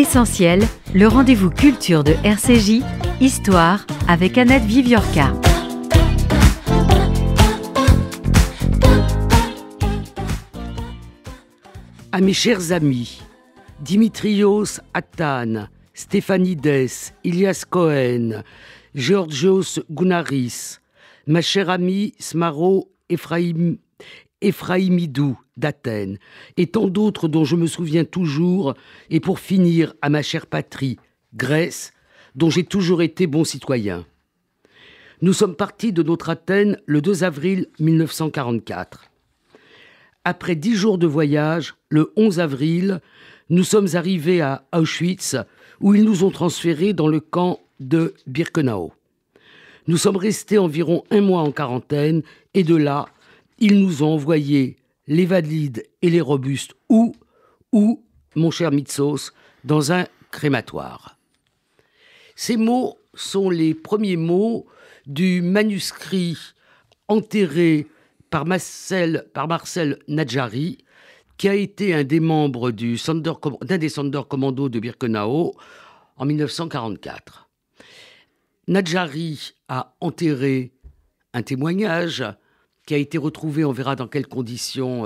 Essentiel, le rendez-vous culture de RCJ, Histoire, avec Annette Viviorca. À mes chers amis, Dimitrios Attan, Stéphanides, Ilias Cohen, Georgios Gounaris, ma chère amie Smaro Ephraimidou d'Athènes, et tant d'autres dont je me souviens toujours, et pour finir à ma chère patrie, Grèce, dont j'ai toujours été bon citoyen. Nous sommes partis de notre Athènes le 2 avril 1944. Après 10 jours de voyage, le 11 avril, nous sommes arrivés à Auschwitz, où ils nous ont transférés dans le camp de Birkenau. Nous sommes restés environ 1 mois en quarantaine, et de là, ils nous ont envoyés les valides et les robustes où, mon cher Mitsos, dans un crématoire. Ces mots sont les premiers mots du manuscrit enterré par Marcel Nadjari, qui a été un des membres d'un des Sonderkommando de Birkenau en 1944. Nadjari a enterré un témoignage qui a été retrouvé, on verra dans quelles conditions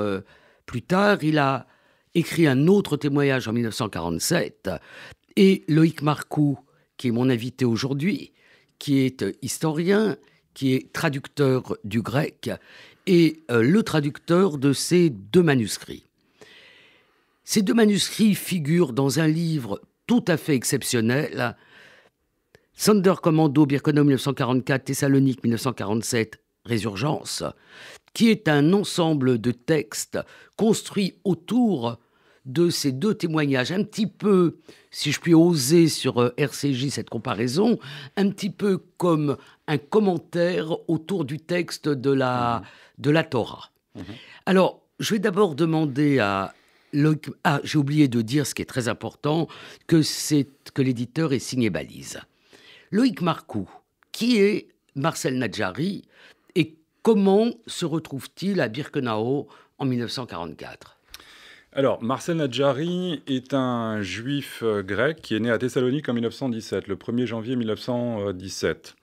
plus tard. Il a écrit un autre témoignage en 1947. Et Loïc Marcoux, qui est mon invité aujourd'hui, qui est historien, qui est traducteur du grec, et le traducteur de ces 2 manuscrits. Ces 2 manuscrits figurent dans un livre tout à fait exceptionnel, Sonderkommando Birkenau 1944, Thessalonique 1947, Résurgence, qui est un ensemble de textes construits autour de ces 2 témoignages, un petit peu, si je puis oser sur RCJ cette comparaison, un petit peu comme un commentaire autour du texte de la Torah. Alors, je vais d'abord demander à Loïc... j'ai oublié de dire, ce qui est très important, que l'éditeur est signé Balise. Loïc Marcoux, qui est Marcel Nadjari et comment se retrouve-t-il à Birkenau en 1944 ? Alors, Marcel Nadjari est un juif grec qui est né à Thessalonique en 1917, le 1er janvier 1917.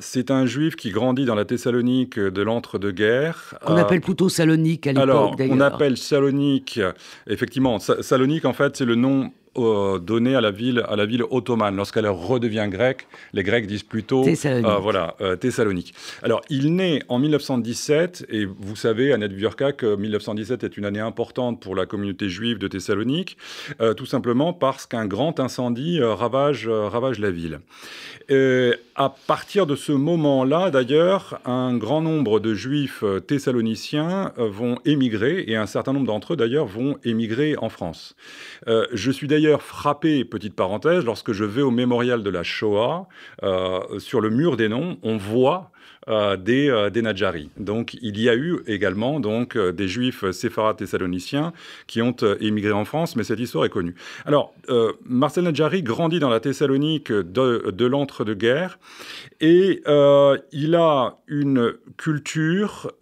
C'est un juif qui grandit dans la Thessalonique de l'entre-deux-guerres. Qu'on appelle plutôt Salonique à l'époque, d'ailleurs. On appelle Salonique, effectivement. Salonique, en fait, c'est le nom donné à la ville ottomane. Lorsqu'elle redevient grecque, les Grecs disent plutôt Thessalonique. Alors, il naît en 1917, et vous savez, Annette Viviorca, que 1917 est une année importante pour la communauté juive de Thessalonique, tout simplement parce qu'un grand incendie ravage la ville. À partir de ce moment-là, d'ailleurs, un grand nombre de juifs thessaloniciens vont émigrer, et un certain nombre d'entre eux, d'ailleurs, vont émigrer en France. Je suis d'ailleurs frappé, petite parenthèse, lorsque je vais au mémorial de la Shoah, sur le mur des noms, on voit des Nadjari. Donc, il y a eu également des juifs séfarades thessaloniciens qui ont émigré en France, mais cette histoire est connue. Alors, Marcel Nadjari grandit dans la Thessalonique de l'entre-deux-guerres et il a une culture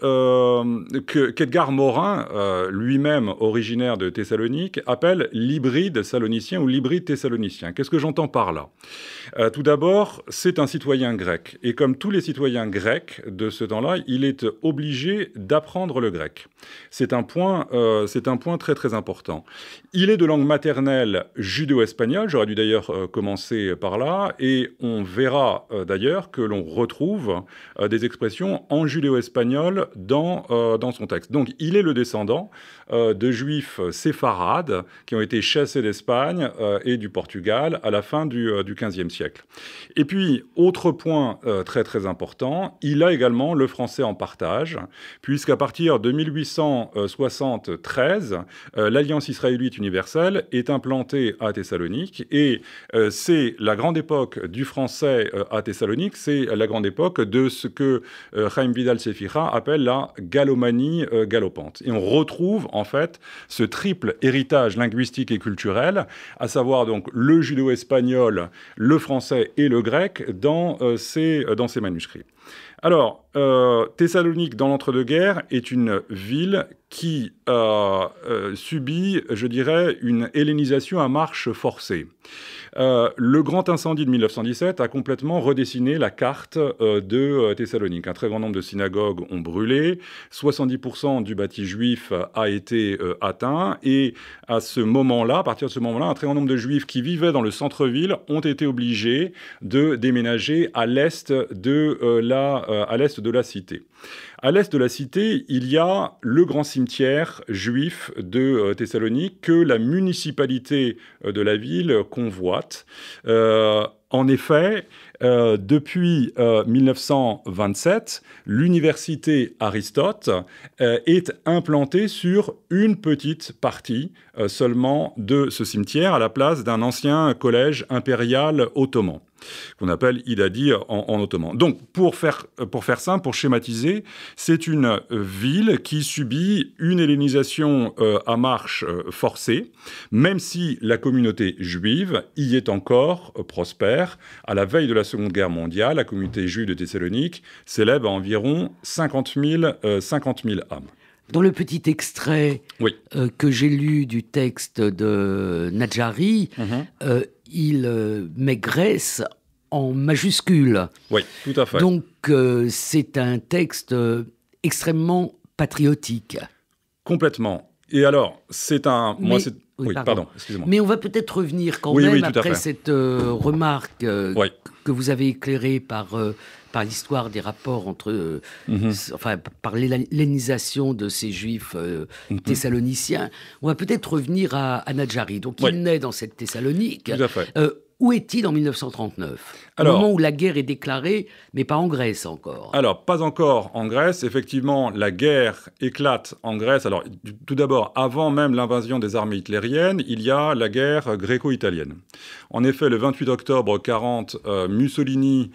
qu'Edgar Morin, lui-même originaire de Thessalonique, appelle l'hybride salonicien ou l'hybride thessalonicien. Qu'est-ce que j'entends par là ? Tout d'abord, c'est un citoyen grec. Et comme tous les citoyens grecs de ce temps-là, il est obligé d'apprendre le grec. C'est un point très très important. Il est de langue maternelle judéo-espagnole, j'aurais dû d'ailleurs commencer par là, et on verra d'ailleurs que l'on retrouve des expressions en judéo-espagnol dans son texte. Donc il est le descendant de juifs séfarades qui ont été chassés d'Espagne et du Portugal à la fin du XVe siècle. Et puis, autre point très très important, il a également le français en partage, puisqu'à partir de 1873, l'Alliance israélite universelle est implantée à Thessalonique, et c'est la grande époque du français à Thessalonique, c'est la grande époque de ce que Chaim Vidal-Sefira appelle la galomanie galopante. Et on retrouve en fait ce triple héritage linguistique et culturel, à savoir donc le judéo-espagnol, le français et le grec dans ces manuscrits. Alors, Thessalonique, dans l'entre-deux-guerres, est une ville qui subit, je dirais, une hellénisation à marche forcée. Le grand incendie de 1917 a complètement redessiné la carte de Thessalonique. Un très grand nombre de synagogues ont brûlé, 70% du bâti juif a été atteint, et à partir de ce moment-là, un très grand nombre de juifs qui vivaient dans le centre-ville ont été obligés de déménager à l'est de la cité. À l'est de la cité, il y a le grand cimetière juif de Thessalonique que la municipalité de la ville convoite. En effet, depuis 1927, l'université Aristote est implantée sur une petite partie seulement de ce cimetière, à la place d'un ancien collège impérial ottoman, qu'on appelle Idadi en ottoman. Donc, pour faire simple, pour schématiser, c'est une ville qui subit une hellénisation à marche forcée, même si la communauté juive y est encore prospère. À la veille de la Seconde Guerre mondiale, la communauté juive de Thessalonique s'élève à environ 50 000 âmes. Dans le petit extrait que j'ai lu du texte de Nadjari, il met Grèce en majuscule. Oui, tout à fait. Donc, c'est un texte extrêmement patriotique. Complètement. Et alors, c'est un... pardon, excusez-moi. Mais on va peut-être revenir quand même après cette remarque que vous avez éclairée par l'histoire des rapports entre... par l'hellénisation de ces juifs thessaloniciens. On va peut-être revenir à Nadjari. Donc, il naît dans cette Thessalonique. Tout à fait. Où est-il en 1939 ? Au moment où la guerre est déclarée, mais pas en Grèce encore. Alors, pas encore en Grèce. Effectivement, la guerre éclate en Grèce. Alors, tout d'abord, avant même l'invasion des armées hitlériennes, il y a la guerre gréco-italienne. En effet, le 28 octobre 1940, Mussolini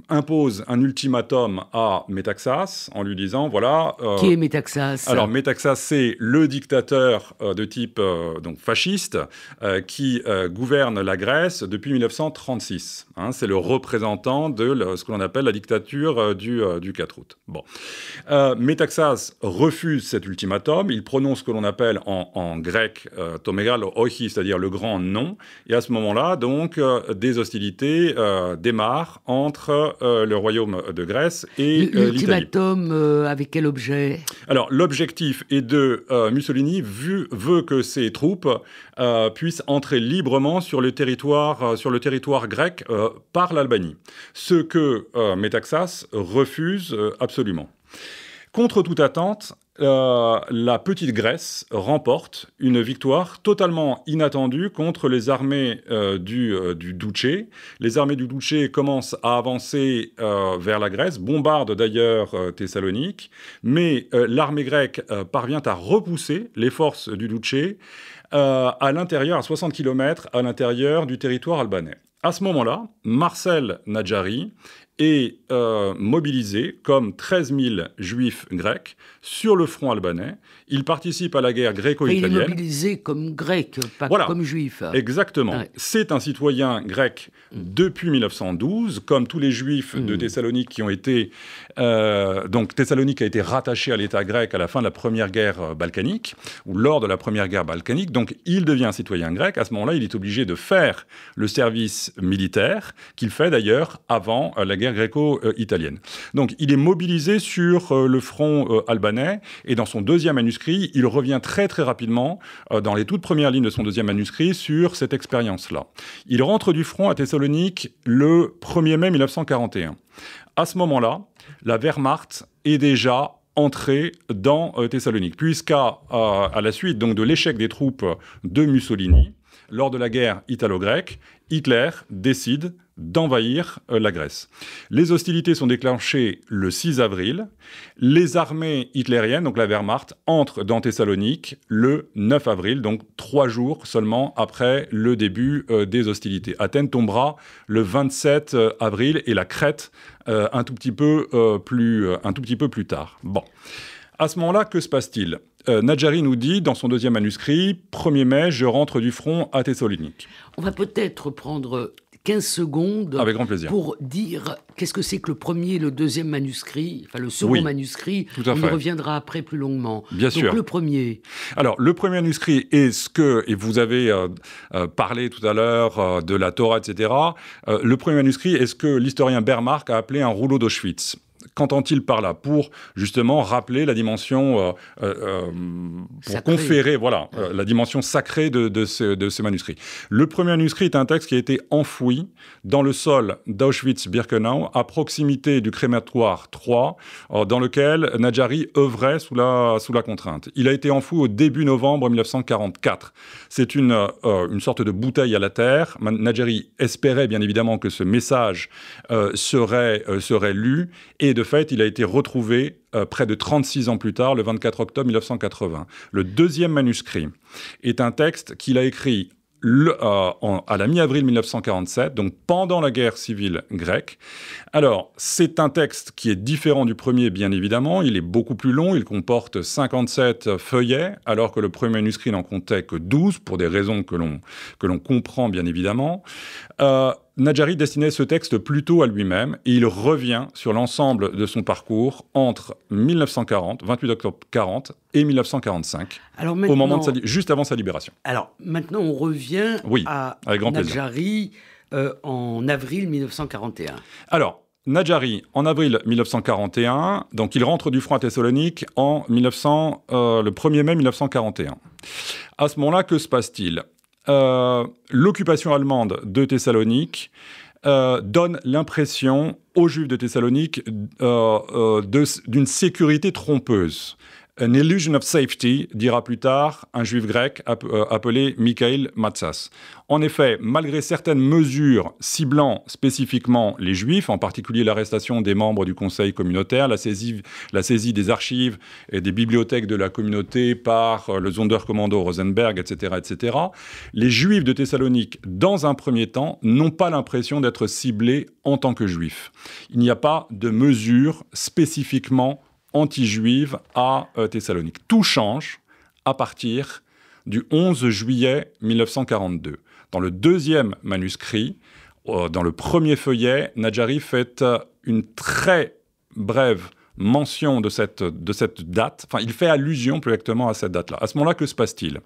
impose un ultimatum à Métaxas en lui disant, voilà... Qui est Métaxas ? Alors, Métaxas, c'est le dictateur de type donc fasciste qui gouverne la Grèce depuis 1936. C'est le représentant de ce que l'on appelle la dictature du 4 août. Bon. Métaxas refuse cet ultimatum. Il prononce ce que l'on appelle en grec to megalo ochi, c'est-à-dire le grand non. Et à ce moment-là, donc, des hostilités démarre entre le royaume de Grèce et l'Italie. L'ultimatum avec quel objet ? Alors, l'objectif est de Mussolini veut que ses troupes puissent entrer librement sur le territoire grec par l'Albanie. Ce que Métaxas refuse absolument. Contre toute attente, la petite Grèce remporte une victoire totalement inattendue contre les armées du Duce. Les armées du Duce commencent à avancer vers la Grèce, bombardent d'ailleurs Thessalonique, mais l'armée grecque parvient à repousser les forces du Duce à l'intérieur, à 60 km à l'intérieur du territoire albanais. À ce moment-là, Marcel Nadjari est mobilisé comme 13 000 juifs grecs sur le front albanais. Il participe à la guerre gréco-italienne. Il est mobilisé comme grec, pas comme juif. Exactement. Ouais. C'est un citoyen grec depuis 1912, comme tous les juifs de Thessalonique qui ont été... donc Thessalonique a été rattachée à l'État grec à la fin de la Première Guerre balkanique, ou lors de la Première Guerre balkanique. Donc il devient un citoyen grec. À ce moment-là, il est obligé de faire le service militaire, qu'il fait d'ailleurs avant la guerre gréco-italienne. Donc il est mobilisé sur le front albanais, et dans son deuxième manuscrit, il revient très très rapidement, dans les toutes premières lignes de son deuxième manuscrit, sur cette expérience-là. Il rentre du front à Thessalonique le 1er mai 1941. À ce moment-là, la Wehrmacht est déjà entrée dans Thessalonique, puisqu'à la suite donc, de l'échec des troupes de Mussolini, lors de la guerre italo-grecque, Hitler décide d'envahir la Grèce. Les hostilités sont déclenchées le 6 avril. Les armées hitlériennes, donc la Wehrmacht, entrent dans Thessalonique le 9 avril, donc 3 jours seulement après le début des hostilités. Athènes tombera le 27 avril et la Crète un tout petit peu plus tard. Bon. À ce moment-là, que se passe-t-il ? Nadjari nous dit, dans son deuxième manuscrit, 1er mai, je rentre du front à Thessalonique. On va peut-être prendre 15 secondes avec grand plaisir. Pour dire qu'est-ce que c'est que le premier et le deuxième manuscrit, enfin le second manuscrit, on y reviendra après plus longuement. Bien sûr. Donc le premier. Alors le premier manuscrit est ce que, et vous avez parlé tout à l'heure de la Torah, etc. Le premier manuscrit est ce que l'historien Bermark a appelé un rouleau d'Auschwitz. Qu'entend-il par là? Pour justement rappeler la dimension, pour conférer la dimension sacrée de ces manuscrits. Le premier manuscrit est un texte qui a été enfoui dans le sol d'Auschwitz-Birkenau, à proximité du crématoire 3, dans lequel Nadjari œuvrait sous la contrainte. Il a été enfoui au début novembre 1944. C'est une sorte de bouteille à la terre. Nadjari espérait bien évidemment que ce message serait lu, et de fait, il a été retrouvé près de 36 ans plus tard, le 24 octobre 1980. Le deuxième manuscrit est un texte qu'il a écrit à la mi-avril 1947, donc pendant la guerre civile grecque. Alors, c'est un texte qui est différent du premier, bien évidemment. Il est beaucoup plus long, il comporte 57 feuillets, alors que le premier manuscrit n'en comptait que 12, pour des raisons que l'on comprend, bien évidemment. Nadjari destinait ce texte plutôt à lui-même, et il revient sur l'ensemble de son parcours entre 1940, 28 octobre 40, et 1945, au moment juste avant sa libération. Alors, maintenant, on revient à Nadjari en avril 1941. Alors, Nadjari, en avril 1941, donc il rentre du front à Thessalonique le 1er mai 1941. À ce moment-là, que se passe-t-il ? L'occupation allemande de Thessalonique donne l'impression aux Juifs de Thessalonique d'une sécurité trompeuse. An illusion of safety, dira plus tard un juif grec appelé Mikhail Matsas. En effet, malgré certaines mesures ciblant spécifiquement les juifs, en particulier l'arrestation des membres du conseil communautaire, la saisie des archives et des bibliothèques de la communauté par le Sonderkommando Rosenberg, etc., etc., les juifs de Thessalonique, dans un premier temps, n'ont pas l'impression d'être ciblés en tant que juifs. Il n'y a pas de mesures spécifiquement anti-juive à Thessalonique. Tout change à partir du 11 juillet 1942. Dans le deuxième manuscrit, dans le premier feuillet, Nadjari fait une très brève mention de cette date. Enfin, il fait allusion plus exactement à cette date-là. À ce moment-là, que se passe-t-il ?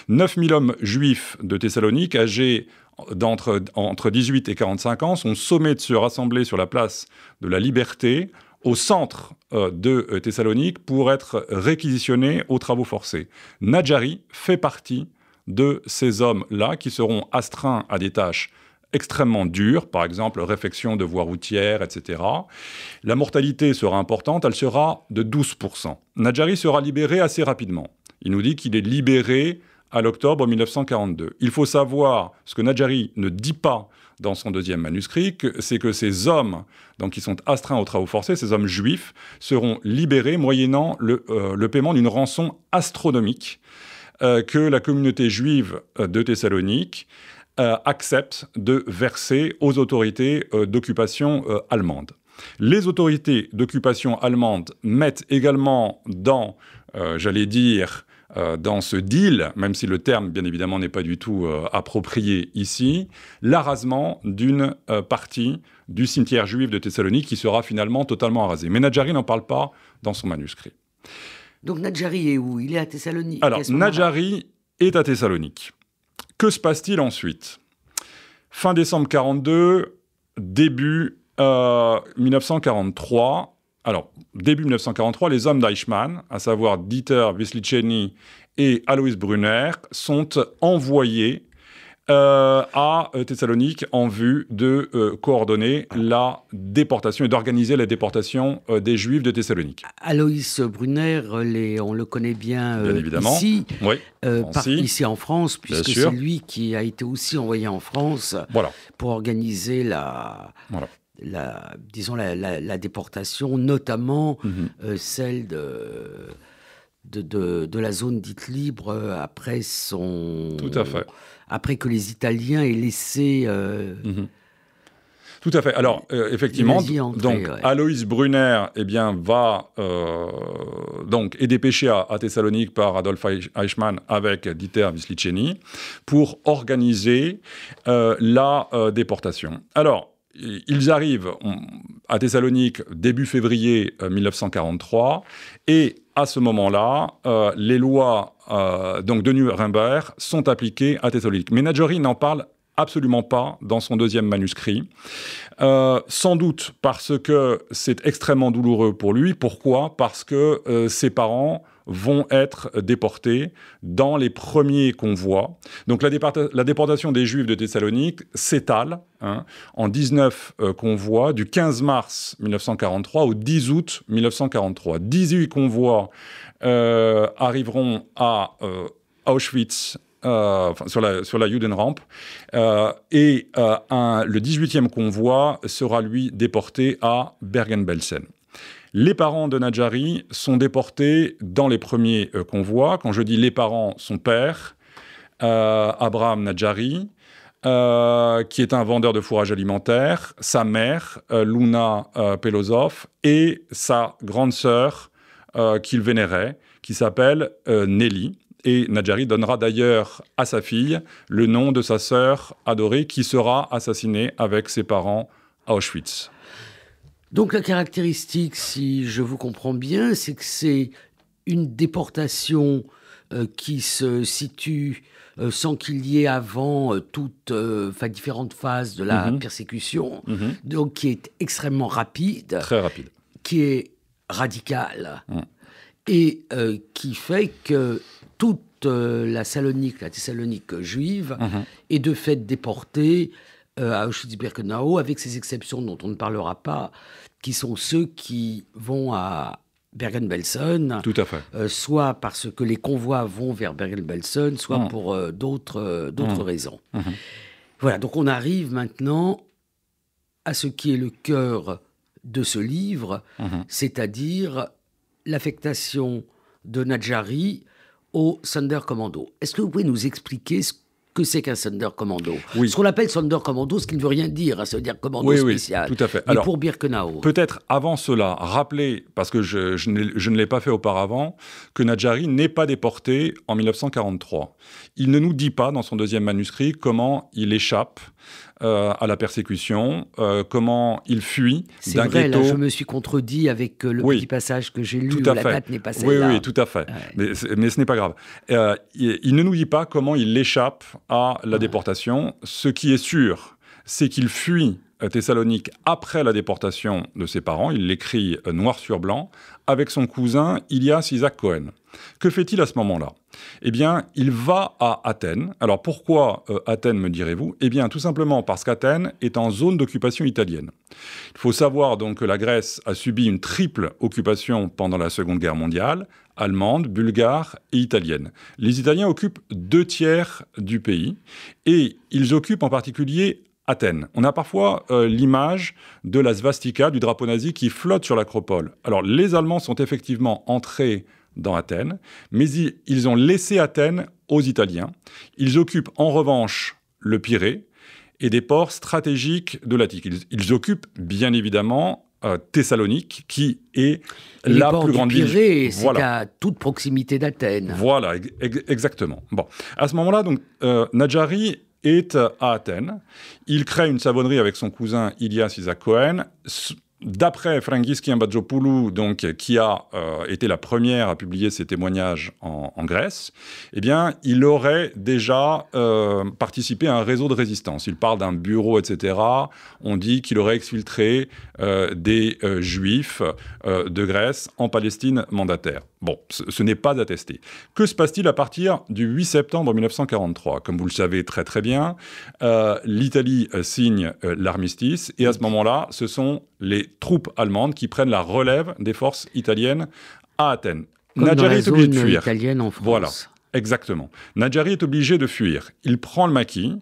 9000 hommes juifs de Thessalonique, âgés entre 18 et 45 ans, sont sommés de se rassembler sur la place de la Liberté, au centre de Thessalonique, pour être réquisitionnés aux travaux forcés. Nadjari fait partie de ces hommes-là qui seront astreints à des tâches extrêmement dures, par exemple réfection de voies routières, etc. La mortalité sera importante, elle sera de 12%. Nadjari sera libéré assez rapidement. Il nous dit qu'il est libéré à l'octobre 1942. Il faut savoir, ce que Nadjari ne dit pas dans son deuxième manuscrit, c'est que ces hommes qui sont astreints aux travaux forcés, ces hommes juifs, seront libérés moyennant le paiement d'une rançon astronomique que la communauté juive de Thessalonique accepte de verser aux autorités d'occupation allemandes. Les autorités d'occupation allemandes mettent également dans ce deal, même si le terme, bien évidemment, n'est pas du tout approprié ici, l'arasement d'une partie du cimetière juif de Thessalonique qui sera finalement totalement arasé. Mais Nadjari n'en parle pas dans son manuscrit. Donc Nadjari est où ? Il est à Thessalonique. Alors, Nadjari est à Thessalonique. Que se passe-t-il ensuite ? Fin décembre 1942, début 1943... Alors, début 1943, les hommes d'Eichmann, à savoir Dieter Wisliczeny et Alois Brunner, sont envoyés à Thessalonique en vue de coordonner la déportation et d'organiser la déportation des Juifs de Thessalonique. Alois Brunner, on le connaît bien, évidemment. Ici, oui, ici en France, puisque c'est lui qui a été aussi envoyé en France pour organiser la déportation, notamment celle de la zone dite libre après Tout à fait. Après que les Italiens aient laissé... Tout à fait. Alors, effectivement, Aloïs Brunner va est dépêché à Thessalonique par Adolf Eichmann avec Dieter Wislicenyi pour organiser la déportation. Alors, ils arrivent à Thessalonique début février 1943 et à ce moment-là, les lois de Nuremberg sont appliquées à Thessalonique. Mais Nadjari n'en parle absolument pas dans son deuxième manuscrit, sans doute parce que c'est extrêmement douloureux pour lui. Pourquoi ? Parce que ses parents vont être déportés dans les premiers convois. Donc la déportation des Juifs de Thessalonique s'étale en 19 convois du 15 mars 1943 au 10 août 1943. 18 convois arriveront à Auschwitz, sur la Judenrampe, et le 18e convoi sera, lui, déporté à Bergen-Belsen. Les parents de Nadjari sont déportés dans les premiers convois. Quand je dis les parents, son père, Abraham Nadjari, qui est un vendeur de fourrage alimentaire, sa mère, Luna Pelosov, et sa grande sœur qu'il vénérait, qui s'appelle Nelly. Et Nadjari donnera d'ailleurs à sa fille le nom de sa sœur adorée qui sera assassinée avec ses parents à Auschwitz. Donc la caractéristique, si je vous comprends bien, c'est que c'est une déportation qui se situe sans qu'il y ait avant différentes phases de la persécution, donc qui est extrêmement rapide. Très rapide. Qui est radicale et qui fait que toute la Thessalonique juive est de fait déportée à Auschwitz-Birkenau, avec ces exceptions dont on ne parlera pas, qui sont ceux qui vont à Bergen-Belsen. Tout à fait. Soit parce que les convois vont vers Bergen-Belsen, soit pour d'autres raisons. Voilà, donc on arrive maintenant à ce qui est le cœur de ce livre, c'est-à-dire l'affectation de Nadjari au Sonderkommando. Est-ce que vous pouvez nous expliquer ce que c'est qu'un Sonderkommando ? Oui. Ce qu'on appelle Sonderkommando, ce qui ne veut rien dire, ça veut dire commando spécial. Oui, tout à fait. Mais alors, pour Birkenau. Peut-être avant cela, rappeler, parce que je ne l'ai pas fait auparavant, que Nadjari n'est pas déporté en 1943. Il ne nous dit pas dans son deuxième manuscrit comment il échappe à la persécution, comment il fuit d'un ghetto. C'est vrai, là, je me suis contredit avec le petit passage que j'ai lu, où la date n'est pas celle-là. Oui, tout à fait. Ouais. Mais ce n'est pas grave. Il ne nous dit pas comment il échappe à la déportation. Ce qui est sûr, c'est qu'il fuit Thessalonique après la déportation de ses parents. Il l'écrit noir sur blanc avec son cousin Ilias Isaac Cohen. Que fait-il à ce moment-là ? Eh bien, il va à Athènes. Alors, pourquoi Athènes, me direz-vous ? Eh bien, tout simplement parce qu'Athènes est en zone d'occupation italienne. Il faut savoir donc que la Grèce a subi une triple occupation pendant la Seconde Guerre mondiale, allemande, bulgare et italienne. Les Italiens occupent 2/3 du pays et ils occupent en particulier Athènes. On a parfois l'image de la svastika, du drapeau nazi qui flotte sur l'acropole. Alors, les Allemands sont effectivement entrés dans Athènes, mais ils ont laissé Athènes aux Italiens. Ils occupent en revanche le Pirée et des ports stratégiques de l'Attique. Ils occupent bien évidemment Thessalonique, qui est la plus grande ville. Les ports du Pirée, c'est à toute proximité d'Athènes. Voilà, exactement. Bon, à ce moment-là, donc, Nadjari est à Athènes. Il crée une savonnerie avec son cousin Ilias Isaac Cohen. D'après Frangiski Mbadjopoulou, donc, qui a été la première à publier ses témoignages en Grèce, eh bien, il aurait déjà participé à un réseau de résistance. Il parle d'un bureau, etc. On dit qu'il aurait exfiltré des Juifs de Grèce en Palestine mandataire. Bon, ce n'est pas attesté. Que se passe-t-il à partir du 8 septembre 1943 ? Comme vous le savez très très bien, l'Italie signe l'armistice et à ce moment-là, ce sont les troupes allemandes qui prennent la relève des forces italiennes à Athènes. Nadjari est obligé de fuir. Italienne en France. Voilà, exactement. Nadjari est obligé de fuir. Il prend le maquis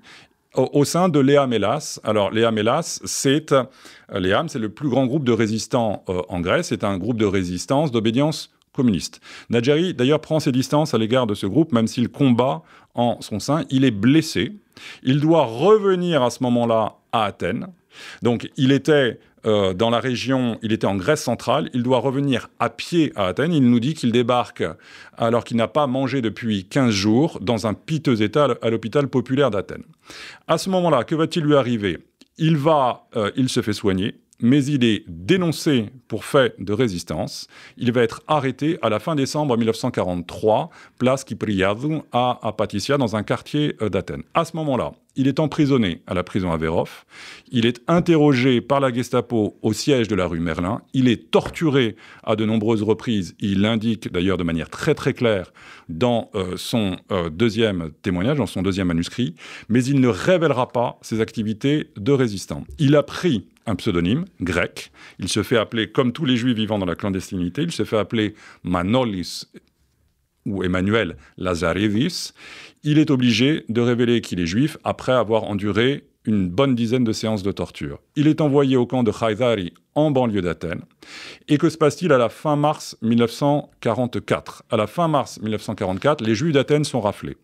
au sein de l'EAM Hellas. Alors, l'EAM Hellas, c'est le plus grand groupe de résistants en Grèce. C'est un groupe de résistance, d'obédience communiste. Nadjari, d'ailleurs, prend ses distances à l'égard de ce groupe, même s'il combat en son sein. Il est blessé. Il doit revenir à ce moment-là à Athènes. Donc, il était dans la région, il était en Grèce centrale, il doit revenir à pied à Athènes. Il nous dit qu'il débarque alors qu'il n'a pas mangé depuis 15 jours dans un piteux état à l'hôpital populaire d'Athènes. À ce moment-là, que va-t-il lui arriver ? Il se fait soigner, mais il est dénoncé pour fait de résistance. Il va être arrêté à la fin décembre 1943, place Kypriadou à Apatissa, dans un quartier d'Athènes. À ce moment-là, il est emprisonné à la prison Avérov. Il est interrogé par la Gestapo au siège de la rue Merlin. Il est torturé à de nombreuses reprises. Il l'indique d'ailleurs de manière très très claire dans son deuxième témoignage, dans son deuxième manuscrit. Mais il ne révélera pas ses activités de résistant. Il a pris un pseudonyme grec. Il se fait appeler, comme tous les juifs vivant dans la clandestinité, il se fait appeler Manolis ou Emmanuel Lazaridis. Il est obligé de révéler qu'il est juif après avoir enduré une bonne dizaine de séances de torture. Il est envoyé au camp de Khaïdari en banlieue d'Athènes. Et que se passe-t-il à la fin mars 1944 ? À la fin mars 1944, les juifs d'Athènes sont raflés.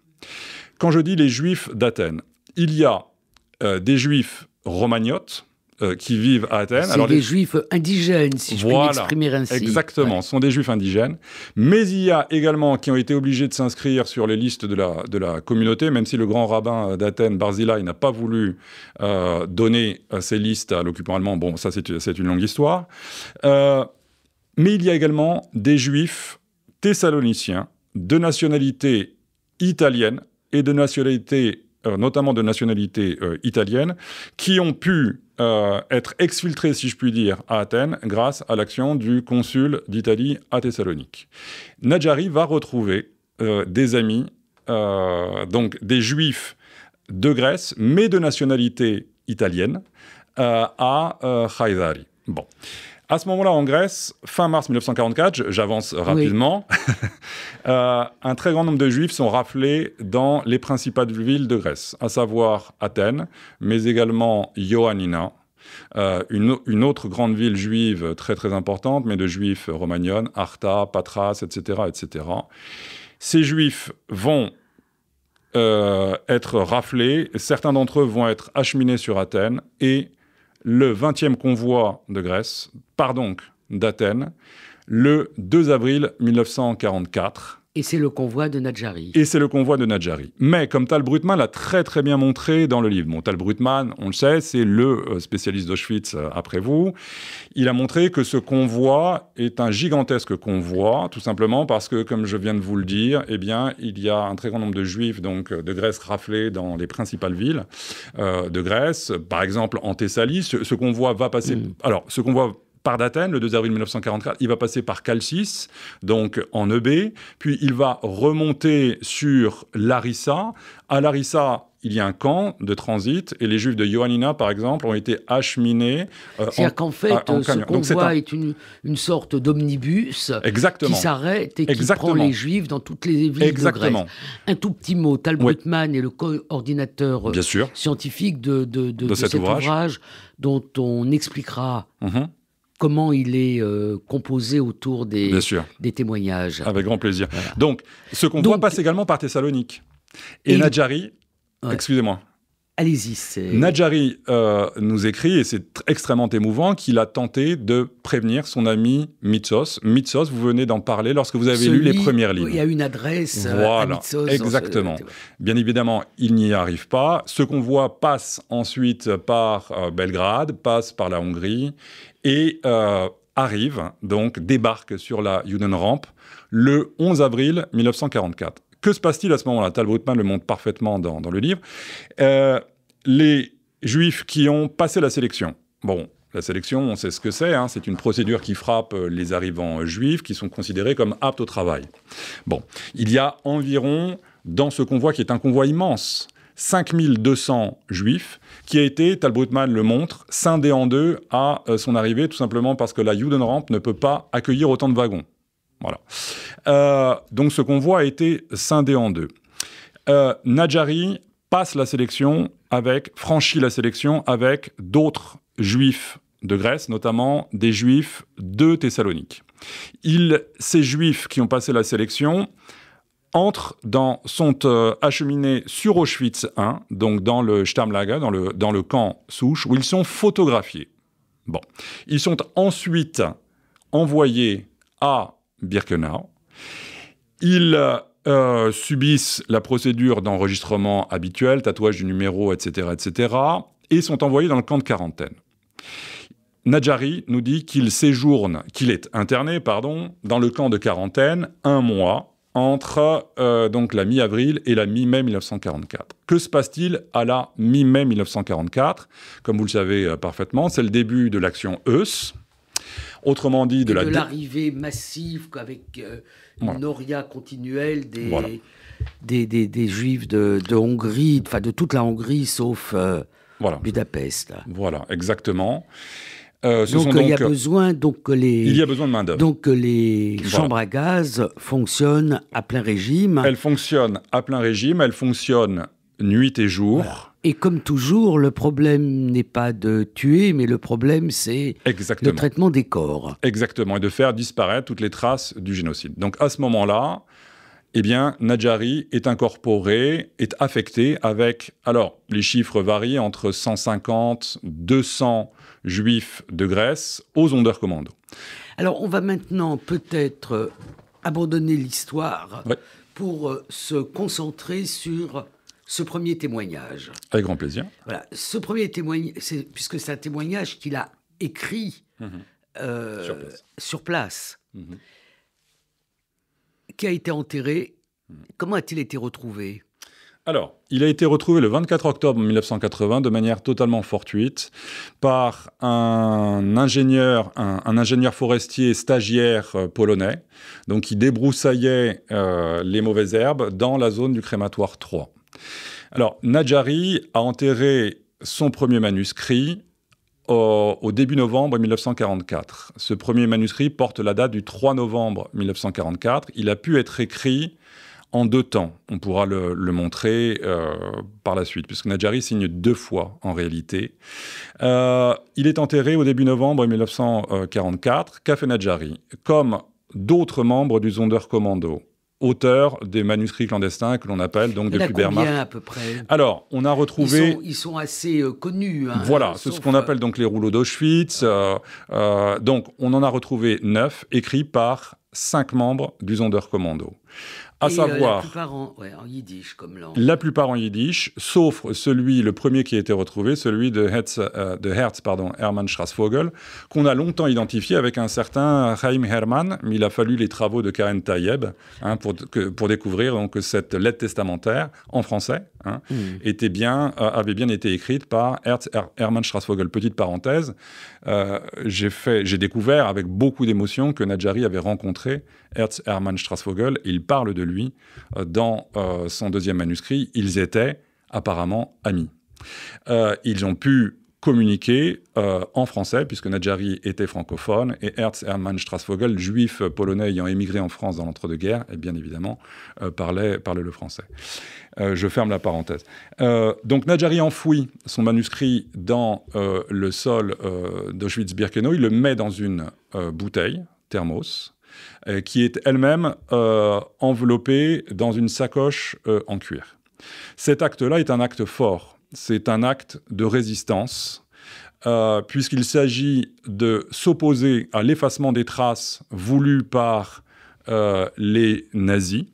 Quand je dis les juifs d'Athènes, il y a des juifs romagnotes, qui vivent à Athènes. C'est des juifs indigènes, si je puis m'exprimer ainsi. Exactement, ce sont des juifs indigènes. Mais il y a également qui ont été obligés de s'inscrire sur les listes de la communauté, même si le grand rabbin d'Athènes, Barzilai, n'a pas voulu donner ces listes à l'occupant allemand. Bon, ça c'est une longue histoire. Mais il y a également des juifs thessaloniciens de nationalité italienne et de nationalité notamment de nationalité italienne, qui ont pu être exfiltrés, si je puis dire, à Athènes, grâce à l'action du consul d'Italie à Thessalonique. Nadjari va retrouver des amis, donc des juifs de Grèce, mais de nationalité italienne, à Khaïdari. Bon. À ce moment-là, en Grèce, fin mars 1944, j'avance rapidement, un très grand nombre de Juifs sont raflés dans les principales villes de Grèce, à savoir Athènes, mais également Ioannina, une autre grande ville juive très très importante, mais de Juifs romagnones, Arta, Patras, etc., etc. Ces Juifs vont être raflés, certains d'entre eux vont être acheminés sur Athènes, et le 20e convoi de Grèce part donc d'Athènes le 2 avril 1944. Et c'est le convoi de Nadjari. Mais comme Tal Brutman l'a très très bien montré dans le livre, bon, Tal Brutman, on le sait, c'est le spécialiste d'Auschwitz après vous, il a montré que ce convoi est un gigantesque convoi, tout simplement parce que, comme je viens de vous le dire, eh bien, il y a un très grand nombre de Juifs donc, de Grèce raflés dans les principales villes de Grèce. Par exemple, en Thessalie, ce convoi va passer... Alors, ce convoi part d'Athènes, le 2 avril 1944, il va passer par Chalcis, donc en Eubée, puis il va remonter sur Larissa. À Larissa, il y a un camp de transit, et les Juifs de Ioannina, par exemple, ont été acheminés. C'est-à-dire qu'en fait, ce convoi est une sorte d'omnibus qui s'arrête et qui prend les Juifs dans toutes les villes de Grèce. Un tout petit mot, Tal Brutman est le coordinateur scientifique de cet ouvrage, dont on expliquera comment il est composé autour des témoignages. Avec grand plaisir. Voilà. Donc, ce convoi passe également par Thessalonique. Et Nadjari... Excusez-moi. Allez-y. Nadjari nous écrit, et c'est extrêmement émouvant, qu'il a tenté de prévenir son ami Mitsos. Mitsos, vous venez d'en parler lorsque vous avez lu les premières lignes. Il y a une adresse à Mitsos. Exactement. Bien évidemment, il n'y arrive pas. Ce convoi passe ensuite par Belgrade, passe par la Hongrie, et débarque sur la Judenrampe le 11 avril 1944. Que se passe-t-il à ce moment-là ? Tal Brutman le montre parfaitement dans le livre. Les Juifs qui ont passé la sélection. Bon, la sélection, on sait ce que c'est. C'est une procédure qui frappe les arrivants juifs qui sont considérés comme aptes au travail. Bon, il y a environ, dans ce convoi qui est un convoi immense, 5200 Juifs, qui a été, Tal Brutman le montre, scindé en deux à son arrivée, tout simplement parce que la Judenrampe ne peut pas accueillir autant de wagons. Voilà. Donc ce convoi a été scindé en deux. Nadjari franchit la sélection avec d'autres Juifs de Grèce, notamment des Juifs de Thessalonique. Ces Juifs qui ont passé la sélection sont acheminés sur Auschwitz I, donc dans le Stammlager, dans le camp Souche, où ils sont photographiés. Bon. Ils sont ensuite envoyés à Birkenau. Ils subissent la procédure d'enregistrement habituelle, tatouage du numéro, etc., et sont envoyés dans le camp de quarantaine. Nadjari nous dit qu'il est interné, dans le camp de quarantaine 1 mois entre donc la mi-avril et la mi-mai 1944. Que se passe-t-il à la mi-mai 1944 ? Comme vous le savez parfaitement, c'est le début de l'action Eus. Autrement dit, de l'arrivée massive avec une noria continuelle des Juifs de Hongrie, enfin de toute la Hongrie, sauf Budapest. Là. Voilà, exactement. Il y a besoin que de main-d'œuvre. Donc que les chambres à gaz fonctionnent à plein régime. Elles fonctionnent à plein régime, elles fonctionnent nuit et jour. Voilà. Et comme toujours, le problème n'est pas de tuer, mais le problème, c'est le traitement des corps. Exactement, et de faire disparaître toutes les traces du génocide. Donc à ce moment-là, Nadjari est incorporé, est affecté avec, alors les chiffres varient entre 150, 200 juifs de Grèce aux Sonderkommando. Alors on va maintenant peut-être abandonner l'histoire pour se concentrer sur ce premier témoignage. Avec grand plaisir. Voilà, ce premier témoignage, puisque c'est un témoignage qu'il a écrit sur place, qui a été enterré. Comment a-t-il été retrouvé ? Alors, il a été retrouvé le 24 octobre 1980 de manière totalement fortuite par un ingénieur forestier stagiaire polonais, donc qui débroussaillait les mauvaises herbes dans la zone du crématoire 3. Alors, Nadjari a enterré son premier manuscrit au début novembre 1944. Ce premier manuscrit porte la date du 3 novembre 1944. Il a pu être écrit en 2 temps. On pourra le montrer par la suite, puisque Nadjari signe 2 fois en réalité. Il est enterré au début novembre 1944. Qu'a fait Nadjari ? Comme d'autres membres du Sonderkommando, auteur des manuscrits clandestins que l'on appelle donc depuis Wehrmacht. Combien à peu près ? Alors, on a retrouvé... Ils sont assez connus. Voilà, c'est ce qu'on appelle donc les rouleaux d'Auschwitz. Donc, on en a retrouvé 9, écrits par 5 membres du Sonderkommando. À savoir, la plupart en yiddish comme langue. La plupart en yiddish, sauf le premier qui a été retrouvé, celui de Hermann Strassvogel, qu'on a longtemps identifié avec un certain Chaim Herman, mais il a fallu les travaux de Karen Tayeb pour découvrir donc, que cette lettre testamentaire, en français, avait bien été écrite par Hermann Strassvogel. Petite parenthèse, j'ai découvert avec beaucoup d'émotion que Nadjari avait rencontré Hermann Strassvogel. Il parle de lui dans son 2e manuscrit. Ils étaient apparemment amis. Ils ont pu communiquer en français, puisque Nadjari était francophone, et Hermann Strassvogel, juif polonais ayant émigré en France dans l'entre-deux-guerres, et bien évidemment parlait le français. Je ferme la parenthèse. Donc Nadjari enfouit son manuscrit dans le sol d'Auschwitz-Birkenau. Il le met dans une bouteille, thermos, qui est elle-même enveloppée dans une sacoche en cuir. Cet acte-là est un acte fort. C'est un acte de résistance, puisqu'il s'agit de s'opposer à l'effacement des traces voulu par les nazis.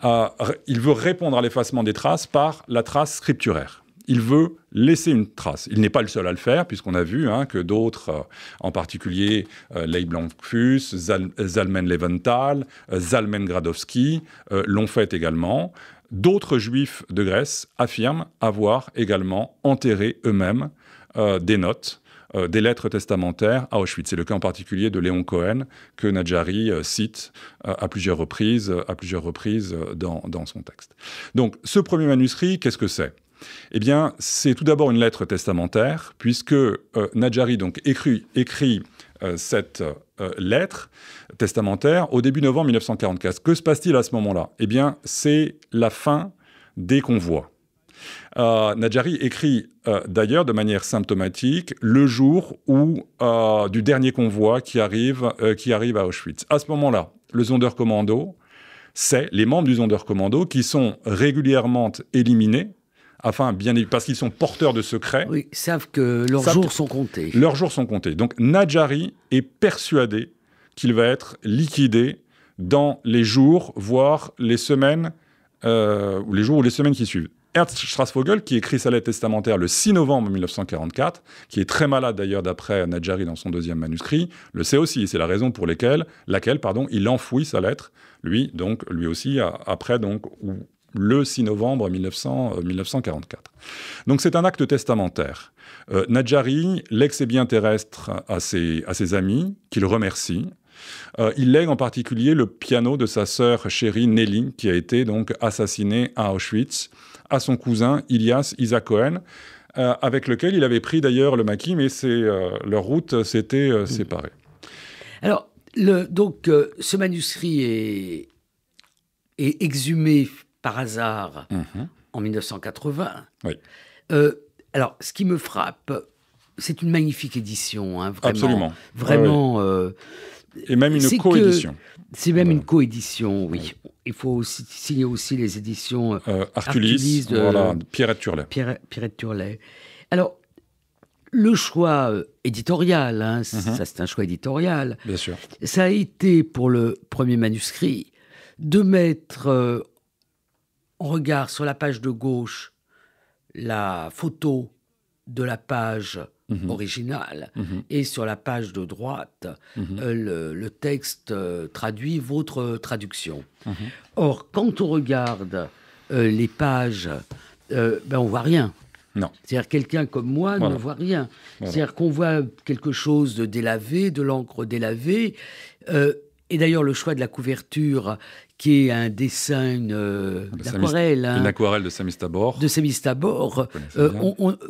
Il veut répondre à l'effacement des traces par la trace scripturaire. Il veut laisser une trace. Il n'est pas le seul à le faire, puisqu'on a vu que d'autres, en particulier Leigh Blankfuss, Zalmen Leventhal, Zalmen Gradowski, l'ont fait également. D'autres juifs de Grèce affirment avoir également enterré eux-mêmes des notes, des lettres testamentaires à Auschwitz. C'est le cas en particulier de Léon Cohen, que Nadjari cite à plusieurs reprises dans son texte. Donc, ce premier manuscrit, qu'est-ce que c'est ? Eh bien, c'est tout d'abord une lettre testamentaire, puisque Nadjari donc écrit cette lettre testamentaire au début novembre 1944. Que se passe-t-il à ce moment-là ? Eh bien, c'est la fin des convois. Nadjari écrit d'ailleurs de manière symptomatique le jour du dernier convoi qui arrive à Auschwitz. À ce moment-là, le Sonderkommando c'est les membres du Sonderkommando qui sont régulièrement éliminés, parce qu'ils sont porteurs de secrets. Oui, ils savent que leurs jours sont comptés. Leurs jours sont comptés. Donc Nadjari est persuadé qu'il va être liquidé dans les jours, voire les semaines, ou les jours ou les semaines qui suivent. Ernst Strassvogel, qui écrit sa lettre testamentaire le 6 novembre 1944, qui est très malade d'ailleurs d'après Nadjari dans son deuxième manuscrit, le sait aussi. C'est la raison pour laquelle il enfouit sa lettre, lui aussi, après le 6 novembre 1944. Donc c'est un acte testamentaire. Nadjari lègue ses biens terrestres à ses amis, qu'il remercie. Il lègue en particulier le piano de sa sœur chérie Nelly, qui a été donc assassinée à Auschwitz, à son cousin Ilias Isaac Cohen, avec lequel il avait pris d'ailleurs le maquis, mais leur route s'était séparée. Alors, ce manuscrit est exhumé par hasard en 1980. Oui. Alors, ce qui me frappe, c'est une magnifique édition, hein, vraiment. Absolument. Vraiment. Et même une coédition. C'est même une coédition, oui. Il faut aussi signer aussi les éditions Arculis de Pierrette Turlet. Pierrette Turlet. Alors, le choix éditorial, hein, ça c'est un choix éditorial. Bien sûr. Ça a été pour le premier manuscrit de mettre en regard sur la page de gauche la photo de la page originale et sur la page de droite le texte traduit, votre traduction. Or, quand on regarde les pages, on voit rien. Non. C'est-à-dire quelqu'un comme moi ne voit rien. Voilà. C'est-à-dire qu'on voit quelque chose de délavé, de l'encre délavée. Et d'ailleurs, le choix de la couverture, qui est un dessin d'aquarelle. Une aquarelle de Samis Tabor.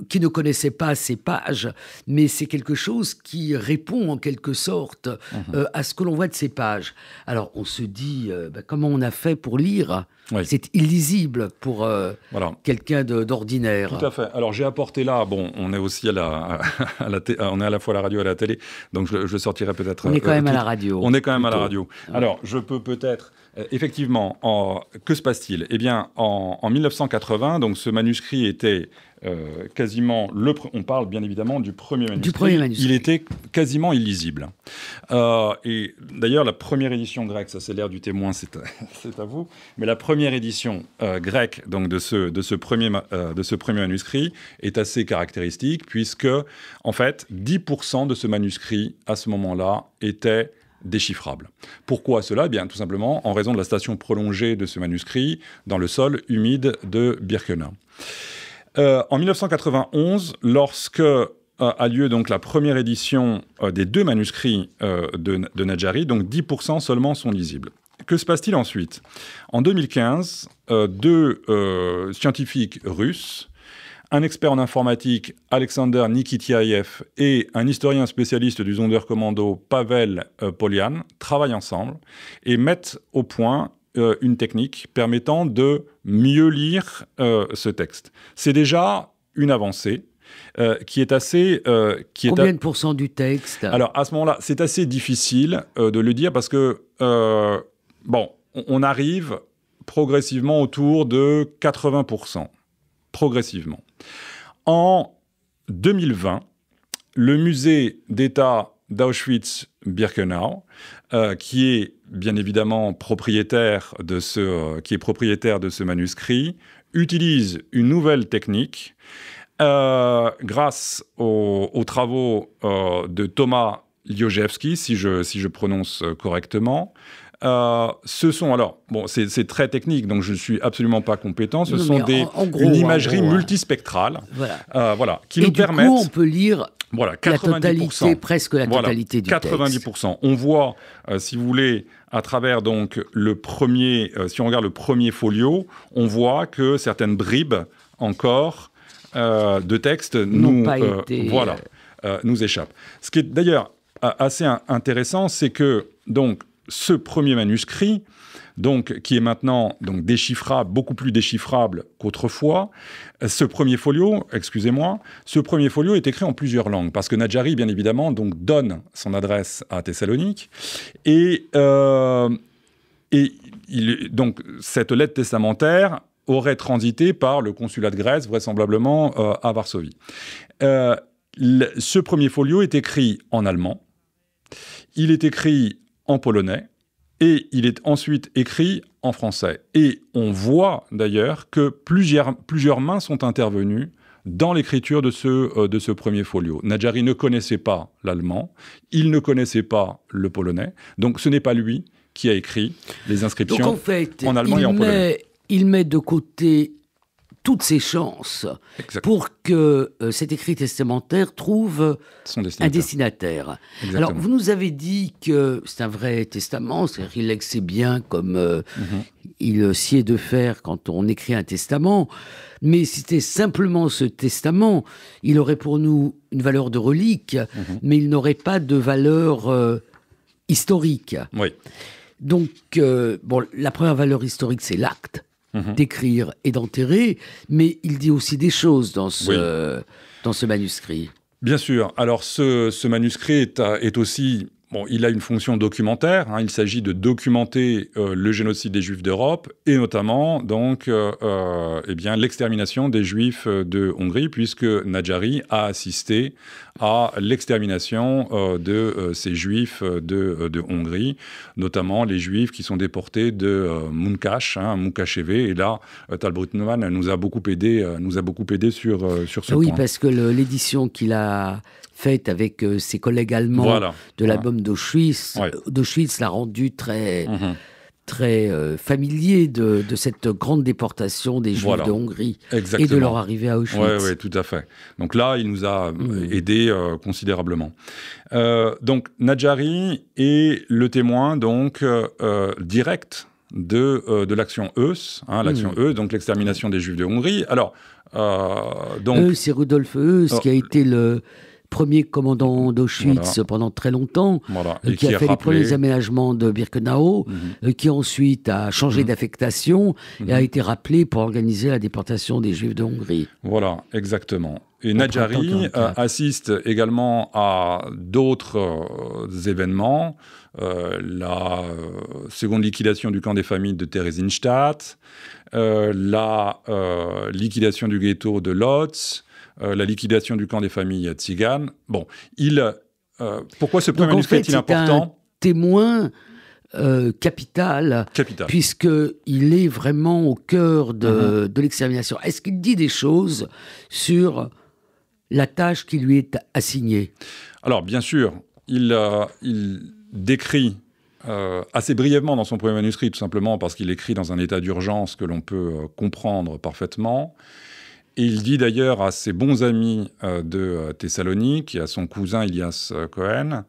Qui ne connaissait pas ces pages, mais c'est quelque chose qui répond en quelque sorte à ce que l'on voit de ces pages. Alors, on se dit, comment on a fait pour lire ? Oui. C'est illisible pour quelqu'un d'ordinaire. Tout à fait. Alors, j'ai apporté là, on est aussi on est à la fois à la radio et à la télé, donc je sortirai peut-être... On est quand même à la radio. On est quand même à la radio. Alors, je peux peut-être... Effectivement, que se passe-t-il ? Eh bien, en 1980, donc ce manuscrit était quasiment... On parle bien évidemment du premier manuscrit. Il était quasiment illisible. Et d'ailleurs, la première édition grecque, ça c'est l'ère du témoin, c'est à vous, mais la première édition grecque donc de ce premier manuscrit est assez caractéristique, puisque, en fait, 10% de ce manuscrit, à ce moment-là, était déchiffrable. Pourquoi cela ? Eh bien, tout simplement en raison de la station prolongée de ce manuscrit dans le sol humide de Birkenau. En 1991, lorsque a lieu donc la première édition des deux manuscrits de Nadjari, donc 10% seulement sont lisibles. Que se passe-t-il ensuite ? En 2015, deux scientifiques russes, un expert en informatique, Alexander Nikitiaev, et un historien spécialiste du Sonderkommando, Pavel Polian, travaillent ensemble et mettent au point une technique permettant de mieux lire ce texte. C'est déjà une avancée qui est assez... Combien de pourcents du texte ? Alors, à ce moment-là, c'est assez difficile de le dire parce que, on arrive progressivement autour de 80%. Progressivement. En 2020, le musée d'État d'Auschwitz-Birkenau, qui est bien évidemment propriétaire de ce manuscrit, utilise une nouvelle technique grâce aux travaux de Thomas Liojewski, si je prononce correctement. Ce sont c'est très technique, donc je ne suis absolument pas compétent. Ce sont une imagerie multispectrale, qui nous permettent. Du coup, on peut lire la totalité, presque la totalité du 90%. texte. On voit, si vous voulez, à travers donc le premier, si on regarde le premier folio, on voit que certaines bribes encore de texte nous échappent. Ce qui est d'ailleurs assez intéressant, c'est que donc ce premier manuscrit, donc, qui est maintenant donc, déchiffrable, beaucoup plus déchiffrable qu'autrefois, ce premier folio est écrit en plusieurs langues, parce que Nadjari, bien évidemment, donc, donne son adresse à Thessalonique, et Et donc, cette lettre testamentaire aurait transité par le consulat de Grèce, vraisemblablement à Varsovie. Ce premier folio est écrit en allemand, il est écrit en polonais, et il est ensuite écrit en français. Et on voit d'ailleurs que plusieurs mains sont intervenues dans l'écriture de ce premier folio. Nadjari ne connaissait pas l'allemand, il ne connaissait pas le polonais, donc ce n'est pas lui qui a écrit les inscriptions donc en, fait, en allemand et en polonais. Il met de côté toutes ses chances pour que cet écrit testamentaire trouve un destinataire. Alors, vous nous avez dit que c'est un vrai testament, c'est-à-dire qu'il l'exait bien comme il sied de faire quand on écrit un testament, mais si c'était simplement ce testament, il aurait pour nous une valeur de relique, mais il n'aurait pas de valeur historique. Oui. Donc, la première valeur historique, c'est l'acte d'écrire et d'enterrer, mais il dit aussi des choses dans ce manuscrit. Bien sûr. Alors, ce manuscrit est aussi... Bon, il a une fonction documentaire. Il s'agit de documenter le génocide des Juifs d'Europe et notamment donc l'extermination des Juifs de Hongrie, puisque Nadjari a assisté à l'extermination de ces Juifs de Hongrie, notamment les Juifs qui sont déportés de Munkachevé. Et là, Tal Brutman nous a beaucoup aidé sur ce point. Oui, parce que l'édition qu'il a faite avec ses collègues allemands de l'album d'Auschwitz l'a rendu très familier de cette grande déportation des Juifs de Hongrie. Exactement. Et de leur arrivée à Auschwitz. Oui, tout à fait. Donc là, il nous a aidés considérablement. Donc Nadjari est le témoin direct de l'action Höss, l'action Höss, donc l'extermination des Juifs de Hongrie. Alors, c'est Rudolf Höss qui a été le premier commandant d'Auschwitz pendant très longtemps, qui a fait les premiers aménagements de Birkenau, qui ensuite a changé d'affectation et a été rappelé pour organiser la déportation des Juifs de Hongrie. Voilà, exactement. Et Nadjari assiste également à d'autres événements, la seconde liquidation du camp des familles de Theresienstadt, la liquidation du ghetto de Lodz, la liquidation du camp des familles tziganes. Bon, pourquoi ce premier manuscrit est-il important ? Un témoin capital, puisqu'il est vraiment au cœur de l'extermination. Est-ce qu'il dit des choses sur la tâche qui lui est assignée ? Alors, bien sûr, il décrit assez brièvement dans son premier manuscrit, tout simplement parce qu'il écrit dans un état d'urgence que l'on peut comprendre parfaitement. Et il dit d'ailleurs à ses bons amis de Thessalonique, et à son cousin Elias Cohen,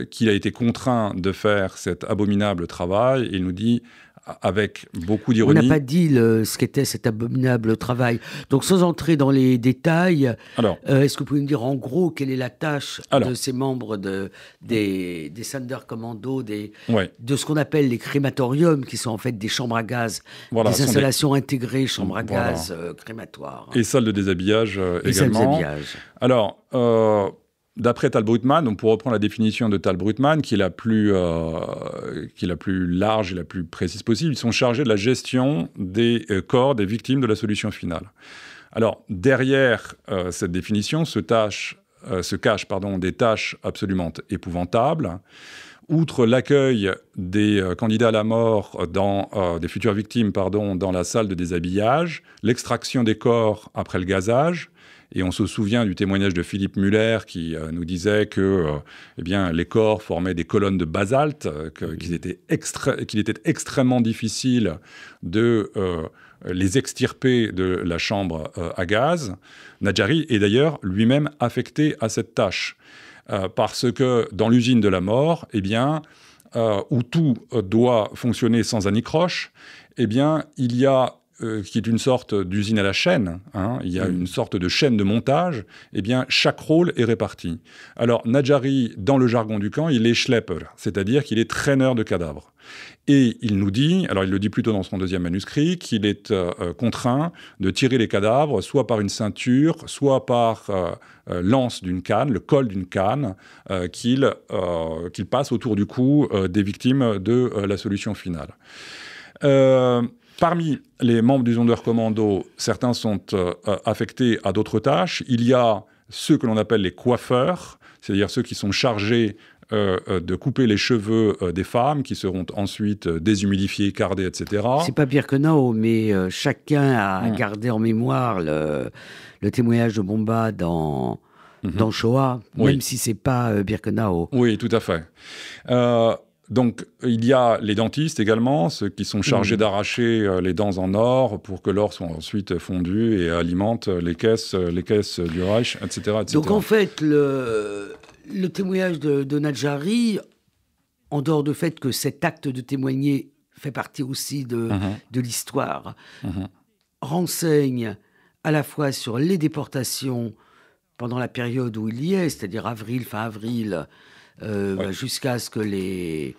qu'il a été contraint de faire cet abominable travail. Et il nous dit, avec beaucoup d'ironie... On n'a pas dit ce qu'était cet abominable travail. Donc, sans entrer dans les détails, est-ce que vous pouvez me dire en gros quelle est la tâche de ces membres des Sonderkommando, de ce qu'on appelle les crématoriums, qui sont en fait des chambres à gaz, des installations intégrées, chambres à gaz, crématoires. Et salles de déshabillage également. Alors... D'après Tal Brutman, donc pour reprendre la définition de Tal Brutman, qui est la plus large et la plus précise possible, ils sont chargés de la gestion des corps des victimes de la solution finale. Alors, derrière cette définition se cachent des tâches absolument épouvantables. Outre l'accueil des candidats à la mort, des futures victimes, dans la salle de déshabillage, l'extraction des corps après le gazage. Et on se souvient du témoignage de Philippe Muller qui nous disait que les corps formaient des colonnes de basalte, qu'il était extrêmement difficile de les extirper de la chambre à gaz. Nadjari est d'ailleurs lui-même affecté à cette tâche. Parce que dans l'usine de la mort, où tout doit fonctionner sans anicroche, il y a qui est une sorte d'usine à la chaîne, hein, il y a une sorte de chaîne de montage, eh bien, chaque rôle est réparti. Alors, Nadjari, dans le jargon du camp, il est schlepper, c'est-à-dire qu'il est traîneur de cadavres. Et il nous dit, alors il le dit plutôt dans son deuxième manuscrit, qu'il est contraint de tirer les cadavres soit par une ceinture, soit par l'anse d'une canne, le col d'une canne, qu'il passe autour du cou des victimes de la solution finale. Parmi les membres du Sonderkommando, certains sont affectés à d'autres tâches. Il y a ceux que l'on appelle les coiffeurs, c'est-à-dire ceux qui sont chargés de couper les cheveux des femmes, qui seront ensuite déshumidifiés, cardés, etc. C'est pas Birkenau, mais chacun a gardé en mémoire le témoignage de Bomba dans Shoah, même si c'est pas Birkenau. Oui, tout à fait. Donc, il y a les dentistes également, ceux qui sont chargés d'arracher les dents en or pour que l'or soit ensuite fondu et alimente les caisses du Reich, etc., etc. Donc, en fait, le témoignage de Nadjari, en dehors du fait que cet acte de témoigner fait partie aussi de l'histoire, renseigne à la fois sur les déportations pendant la période où il y est, c'est-à-dire fin avril, jusqu'à ce que les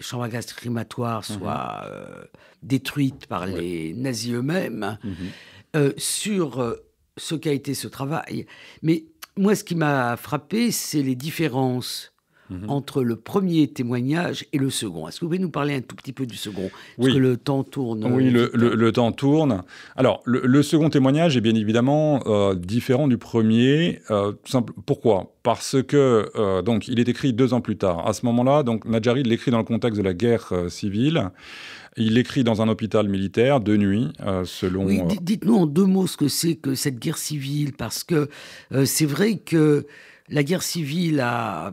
chambres à gaz crématoires soient détruites par les nazis eux-mêmes, sur ce qu'a été ce travail. Mais moi, ce qui m'a frappé, c'est les différences entre le premier témoignage et le second. Est-ce que vous pouvez nous parler un tout petit peu du second ? Parce que le temps tourne. Oui, le temps tourne. Alors, le second témoignage est bien évidemment différent du premier. Pourquoi ? Parce que donc, il est écrit 2 ans plus tard. À ce moment-là, donc, Nadjari l'écrit dans le contexte de la guerre civile. Il l'écrit dans un hôpital militaire, de nuit, selon... Oui, dites-nous en 2 mots ce que c'est que cette guerre civile, parce que c'est vrai que la guerre civile a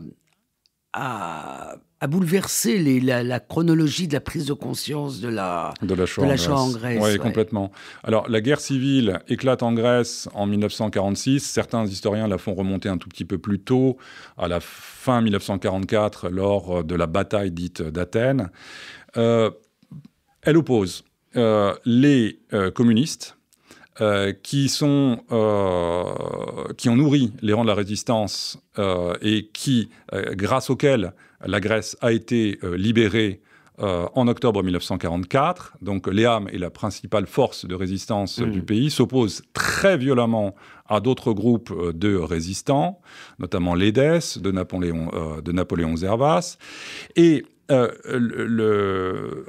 bouleversé la chronologie de la prise de conscience de la Shoah en Grèce. Oui, complètement. Alors, la guerre civile éclate en Grèce en 1946. Certains historiens la font remonter un tout petit peu plus tôt, à la fin 1944, lors de la bataille dite d'Athènes. Elle oppose les communistes qui ont nourri les rangs de la résistance et grâce auxquels la Grèce a été libérée en octobre 1944. Donc l'EAM est la principale force de résistance du pays, s'oppose très violemment à d'autres groupes de résistants, notamment l'EDES de Napoléon Zervas. Et à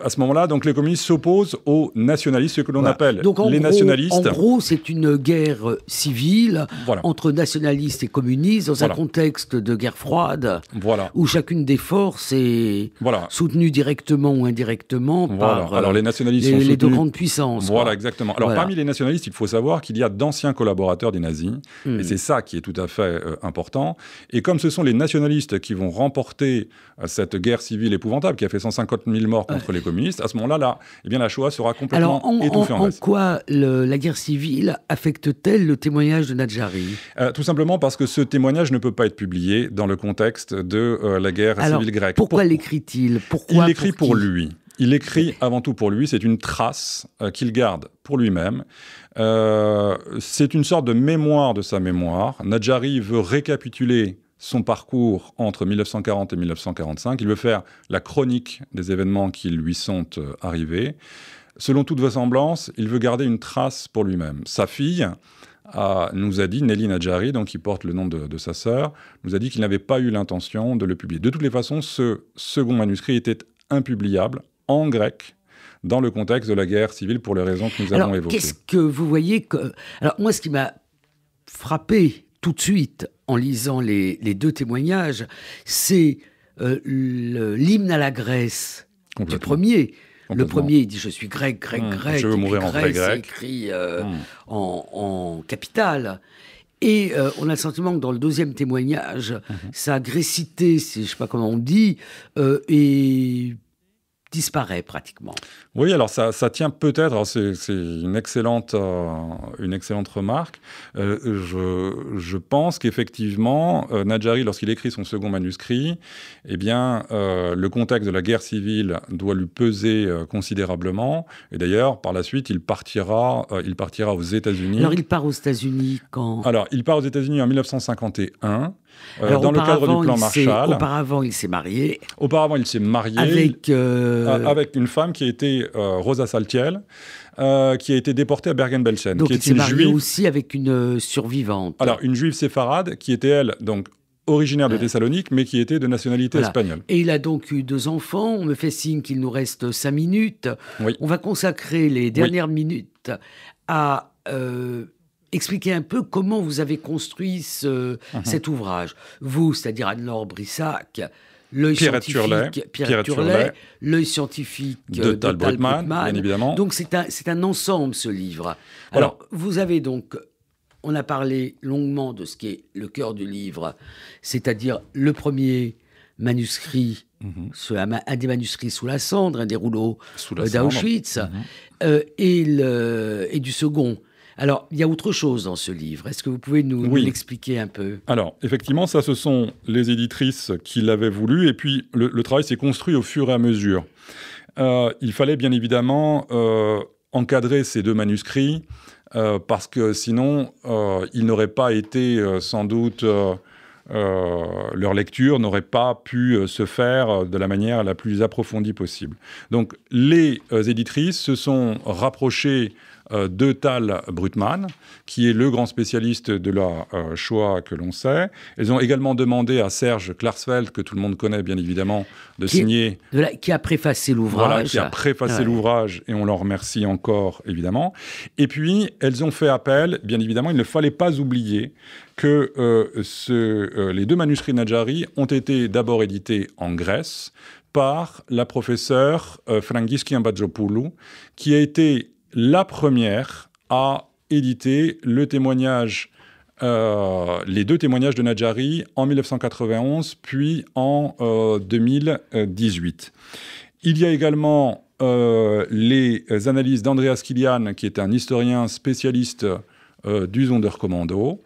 ce moment-là, donc les communistes s'opposent aux nationalistes, ce que l'on appelle les nationalistes. En gros, c'est une guerre civile entre nationalistes et communistes dans un contexte de guerre froide, où chacune des forces est soutenue directement ou indirectement par les nationalistes les 2 grandes puissances. Voilà, exactement. Alors parmi les nationalistes, il faut savoir qu'il y a d'anciens collaborateurs des nazis, et c'est ça qui est tout à fait important. Et comme ce sont les nationalistes qui vont remporter cette guerre civile épouvantable qui a fait 150 000 morts contre les communistes, à ce moment-là, eh bien, la Shoah sera complètement étouffée en Grèce. En quoi la guerre civile affecte-t-elle le témoignage de Nadjari ? Tout simplement parce que ce témoignage ne peut pas être publié dans le contexte de la guerre civile grecque. Pourquoi l'écrit-il ? Il l'écrit pour lui. Il écrit avant tout pour lui, c'est une trace qu'il garde pour lui-même. C'est une sorte de mémoire de sa mémoire. Nadjari veut récapituler son parcours entre 1940 et 1945. Il veut faire la chronique des événements qui lui sont arrivés. Selon toute vraisemblance, il veut garder une trace pour lui-même. Sa fille nous a dit, Nelly Nadjari, donc qui porte le nom de sa sœur, nous a dit qu'il n'avait pas eu l'intention de le publier. De toutes les façons, ce second manuscrit était impubliable en grec dans le contexte de la guerre civile pour les raisons que nous avons évoquées. Qu'est-ce que vous voyez que... Alors moi, ce qui m'a frappé tout de suite en lisant les 2 témoignages, c'est l'hymne à la Grèce du premier. Le premier, il dit « Je suis grec, grec, grec ». Je veux mourir en vrai grec. C'est écrit en capitale. Et on a le sentiment que dans le 2e témoignage, sa grécité, je ne sais pas comment on dit, est disparaît pratiquement. Oui, alors ça tient peut-être, alors c'est une excellente remarque. Je pense qu'effectivement, Nadjari, lorsqu'il écrit son second manuscrit, eh bien, le contexte de la guerre civile doit lui peser considérablement. Et d'ailleurs, par la suite, il partira aux États-Unis. Alors, il part aux États-Unis quand? Alors, il part aux États-Unis en 1951. Dans le cadre du plan Marshall. Auparavant, il s'est marié. Avec une femme qui a été Rosa Saltiel, qui a été déportée à Bergen-Belsen. Donc qui il s'est marié aussi avec une survivante. Alors, une juive séfarade qui était, elle, donc originaire de Thessalonique, mais qui était de nationalité espagnole. Et il a donc eu 2 enfants. On me fait signe qu'il nous reste 5 minutes. Oui. On va consacrer les dernières minutes à... expliquez un peu comment vous avez construit cet ouvrage. Vous, c'est-à-dire Anne-Laure Brissac, Pierre Turlet, l'œil scientifique de Tal Brugman, bien évidemment. Donc c'est un ensemble, ce livre. Alors, vous avez donc... On a parlé longuement de ce qui est le cœur du livre, c'est-à-dire le premier manuscrit, un des manuscrits sous la cendre, un des rouleaux d'Auschwitz, et du second. Alors, il y a autre chose dans ce livre. Est-ce que vous pouvez nous l'expliquer un peu? Alors, effectivement, ça, ce sont les éditrices qui l'avaient voulu. Et puis, le travail s'est construit au fur et à mesure. Il fallait bien évidemment encadrer ces 2 manuscrits parce que sinon, ils n'auraient pas été sans doute... leur lecture n'aurait pas pu se faire de la manière la plus approfondie possible. Donc, les éditrices se sont rapprochées de Tal Brugman, qui est le grand spécialiste de la Shoah que l'on sait. Elles ont également demandé à Serge Klarsfeld, que tout le monde connaît bien évidemment, de signer... Qui a préfacé l'ouvrage. Voilà, qui a préfacé l'ouvrage, et on l'en remercie encore, évidemment. Et puis, elles ont fait appel, bien évidemment, il ne fallait pas oublier que les 2 manuscrits Nadjari ont été d'abord édités en Grèce par la professeure Frangiski Ambadjopoulou, qui a été la première à éditer les 2 témoignages de Nadjari en 1991, puis en 2018. Il y a également les analyses d'Andreas Kilian, qui est un historien spécialiste du Sonderkommando.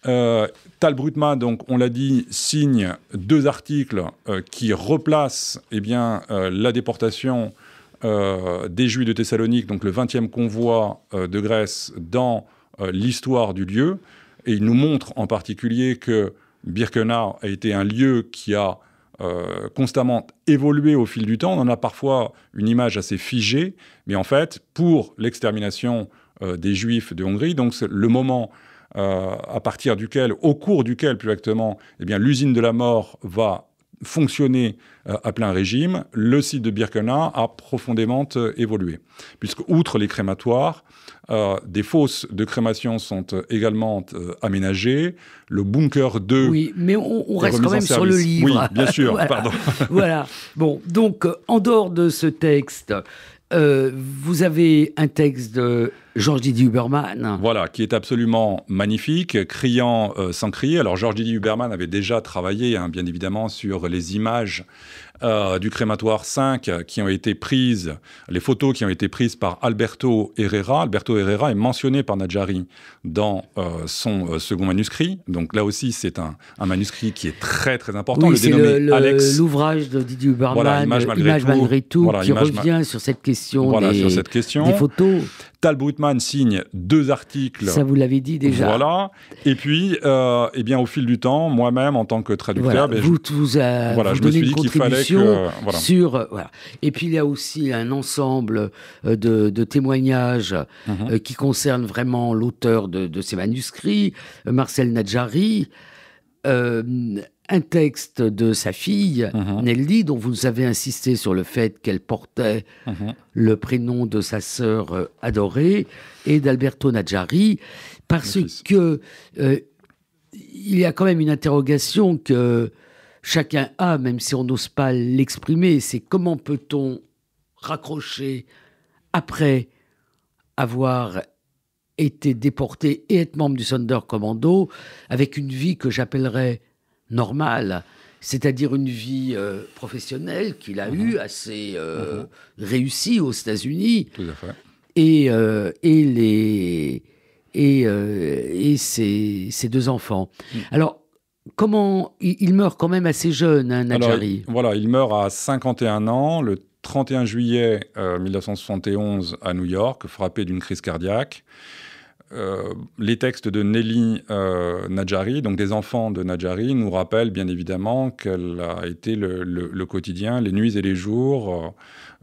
Tal Brugman, donc, on l'a dit, signe 2 articles qui replacent la déportation des Juifs de Thessalonique, donc le 20e convoi de Grèce, dans l'histoire du lieu. Et il nous montre en particulier que Birkenau a été un lieu qui a constamment évolué au fil du temps. On en a parfois une image assez figée, mais en fait, pour l'extermination des Juifs de Hongrie, donc c'est le moment au cours duquel, plus exactement, l'usine de la mort va fonctionner à plein régime, le site de Birkenau a profondément évolué. Puisque, outre les crématoires, des fosses de crémation sont également aménagées. Le bunker 2... Oui, mais on reste quand même sur le livre. Oui, bien sûr, voilà. Pardon. Voilà. Bon, donc, en dehors de ce texte... vous avez un texte de Georges Didier Huberman. Voilà, qui est absolument magnifique, criant sans crier. Alors, Georges Didier Huberman avait déjà travaillé, bien évidemment, sur les images du crématoire 5 qui ont été prises, les photos qui ont été prises par Alberto Herrera. Alberto Herrera est mentionné par Nadjari dans son second manuscrit. Donc là aussi, c'est un manuscrit qui est très très important. Oui, c'est l'ouvrage de Didier Huberman, voilà, Image malgré tout, voilà, qui revient sur cette question, des photos. Tal Brugman signe 2 articles. Ça, vous l'avez dit déjà. Voilà. Et puis, au fil du temps, moi-même, en tant que traducteur, voilà. Vous donnez une contribution sur... Voilà. Et puis, il y a aussi un ensemble de témoignages qui concernent vraiment l'auteur de ces manuscrits, Marcel Nadjari. Un texte de sa fille, Nelly, dont vous avez insisté sur le fait qu'elle portait le prénom de sa sœur adorée, et d'Alberto Nadjari, parce que il y a quand même une interrogation que chacun a, même si on n'ose pas l'exprimer, c'est comment peut-on raccrocher après avoir été déporté et être membre du Sonderkommando avec une vie que j'appellerais normale, c'est-à-dire une vie professionnelle qu'il a eue, assez réussie aux États-Unis. Tout à fait. Et ses 2 enfants. Alors, comment il meurt quand même assez jeune, hein, Nadjari. Alors, voilà, il meurt à 51 ans, le 31 juillet 1971 à New York, frappé d'une crise cardiaque. Les textes de Nelly Nadjari, donc des enfants de Nadjari, nous rappellent bien évidemment quel a été le quotidien, les nuits et les jours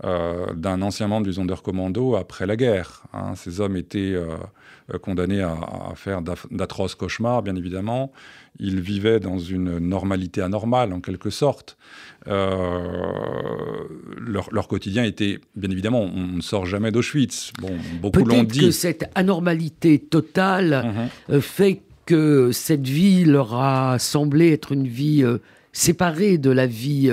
d'un ancien membre du Sonderkommando après la guerre. Hein. Ces hommes étaient condamnés à faire d'atroces cauchemars, bien évidemment. Ils vivaient dans une normalité anormale, en quelque sorte. Leur quotidien était, bien évidemment, on ne sort jamais d'Auschwitz. Bon, beaucoup l'ont dit. Peut-être que cette anormalité totale fait que cette vie leur a semblé être une vie séparée de la vie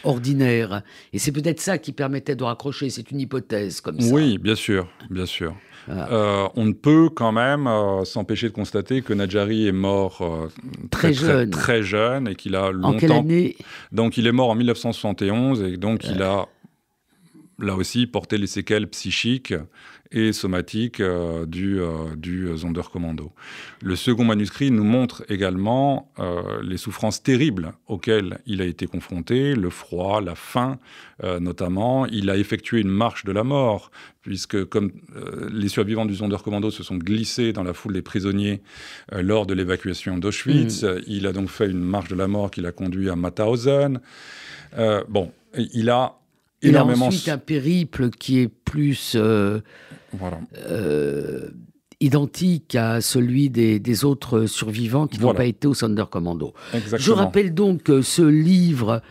ordinaire. Et c'est peut-être ça qui permettait de raccrocher. C'est une hypothèse comme ça. Oui, bien sûr, bien sûr. Voilà. On ne peut quand même s'empêcher de constater que Nadjari est mort très jeune et qu'il a longtemps... En quelle année ? Donc il est mort en 1971 et donc il a là aussi porté les séquelles psychiques et somatiques du Sonderkommando. Le second manuscrit nous montre également les souffrances terribles auxquelles il a été confronté, le froid, la faim notamment. Il a effectué une marche de la mort, puisque comme les survivants du Sonderkommando se sont glissés dans la foule des prisonniers lors de l'évacuation d'Auschwitz, il a donc fait une marche de la mort qui l'a conduit à Mauthausen. Il a ensuite un périple qui est plus identique à celui des autres survivants qui n'ont pas été au Sonderkommando. Exactement. Je rappelle donc ce livre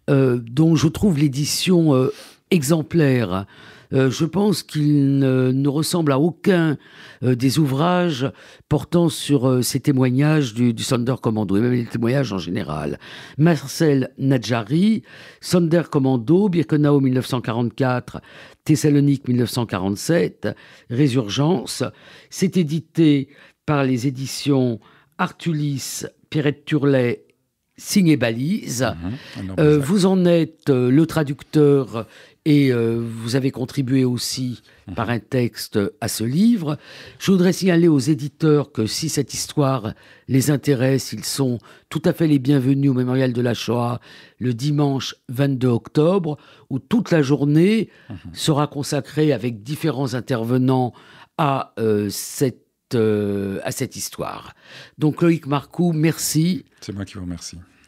dont je trouve l'édition exemplaire. Je pense qu'il ne ressemble à aucun des ouvrages portant sur ces témoignages du Sonderkommando, et même les témoignages en général. Marcel Nadjari, Sonderkommando, Birkenau 1944, Thessalonique 1947, Résurgence. C'est édité par les éditions Artulis, Pierrette Turlet, Signe et Balise. Vous en êtes le traducteur et vous avez contribué aussi par un texte à ce livre. Je voudrais signaler aux éditeurs que si cette histoire les intéresse, ils sont tout à fait les bienvenus au Mémorial de la Shoah le dimanche 22 octobre, où toute la journée sera consacrée avec différents intervenants à cette histoire. Donc Loïc Marcoux, merci. C'est moi qui vous remercie.